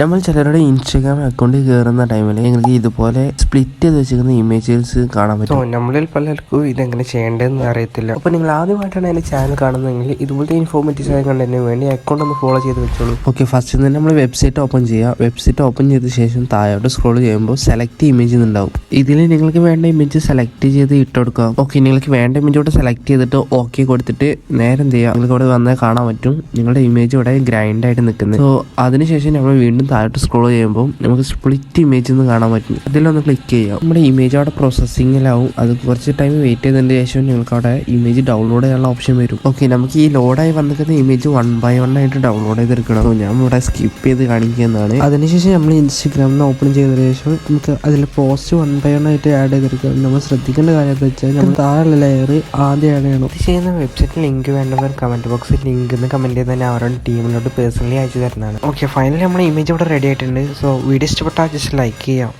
നമ്മൾ ചിലരുടെ ഇൻസ്റ്റാഗ്രാം അക്കൗണ്ടിൽ കയറുന്ന ടൈമിൽ നിങ്ങൾക്ക് ഇതുപോലെ സ്പ്ലിറ്റ് ചെയ്ത് വെച്ചിരിക്കുന്ന ഇമേജസ് കാണാൻ പറ്റും. നമ്മളിൽ പലർക്കും ഇതെങ്ങനെ ചെയ്യേണ്ടതെന്ന് അറിയത്തില്ല. അപ്പോൾ നിങ്ങൾ ആദ്യമായിട്ടാണ് എൻ്റെ ചാനൽ കാണുന്നതെങ്കിൽ ഇതുപോലത്തെ ഇൻഫോർമേറ്റീവ് ആയ കണ്ടന്റിന് വേണ്ടി അക്കൗണ്ട് ഒന്ന് ഫോളോ ചെയ്ത് വെച്ചോളൂ. ഓക്കെ, ഫസ്റ്റ് തന്നെ നമ്മൾ വെബ്സൈറ്റ് ഓപ്പൺ ചെയ്യുക. വെബ്സൈറ്റ് ഓപ്പൺ ചെയ്ത ശേഷം താഴോട്ട് സ്ക്രോൾ ചെയ്യുമ്പോൾ സെലക്ട് ഇമേജ് ഉണ്ടാവും. ഇതിൽ നിങ്ങൾക്ക് വേണ്ട ഇമേജ് സെലക്ട് ചെയ്ത് ഇട്ടെടുക്കാം. ഓക്കെ, നിങ്ങൾക്ക് വേണ്ട ഇമേജോട്ട് സെലക്ട് ചെയ്തിട്ട് ഓക്കെ കൊടുത്തിട്ട് നേരെ എന്ത് ചെയ്യുക, നിങ്ങൾക്ക് ഇവിടെ വന്നാൽ കാണാൻ പറ്റും നിങ്ങളുടെ ഇമേജ് ഇവിടെ ഗ്രൈൻഡ് ആയിട്ട് നിൽക്കുന്നത്. സോ അതിനുശേഷം നമ്മൾ വീണ്ടും താഴോട്ട് സ്ക്രോൾ ചെയ്യുമ്പോൾ നമുക്ക് സ്പ്ലിറ്റ് ഇമേജ് എന്ന് കാണാൻ പറ്റും. ഇതിലൊന്ന് ക്ലിക്ക് ചെയ്യാം. നമ്മുടെ ഇമേജ് അവിടെ പ്രോസസ്സിങ്ങിലാവും. അത് കുറച്ച് ടൈം വെയിറ്റ് ചെയ്തതിന് ശേഷം നിങ്ങൾക്ക് അവിടെ ഇമേജ് ഡൗൺലോഡ് ചെയ്യാനുള്ള ഓപ്ഷൻ വരും. ഓക്കെ, നമുക്ക് ഈ ലോഡായി വന്നിരിക്കുന്ന ഇമേജ് 1 by 1 ആയിട്ട് ഡൗൺലോഡ് ചെയ്തെടുക്കണം. ഞാൻ ഇവിടെ സ്കിപ്പ് ചെയ്ത് കാണിക്കുന്നതാണ്. അതിനുശേഷം നമ്മൾ ഇൻസ്റ്റഗ്രാമിൽ ഓപ്പൺ ചെയ്തതിനു ശേഷം നമുക്ക് അതിൽ പോസ്റ്റ് 1 by 1 ആയിട്ട് ആഡ് ചെയ്തെടുക്കാം. നമ്മൾ ശ്രദ്ധിക്കേണ്ട കാര്യം എന്താ വെച്ചാൽ നമ്മൾ താഴെ ലെയർ ആദ്യം ആഡ് ചെയ്യണം. ഇത് ചെയ്യുന്ന വെബ്സൈറ്റിൽ ലിങ്ക് വേണ്ടവർ കമന്റ് ബോക്സിൽ ലിങ്ക് എന്ന് കമന്റ് ചെയ്ത് തന്നെ അവരുടെ ടീമിലോട്ട് പേഴ്സണലി അയച്ചു തരുന്നതാണ്. ഓക്കെ, ഫൈനലി നമ്മുടെ ഇമേജ് ഇവിടെ റെഡി ആയിട്ടുണ്ട്. സോ വീഡിയോ ഇഷ്ടപ്പെട്ടാൽ ജസ്റ്റ് ലൈക്ക് ചെയ്യാം.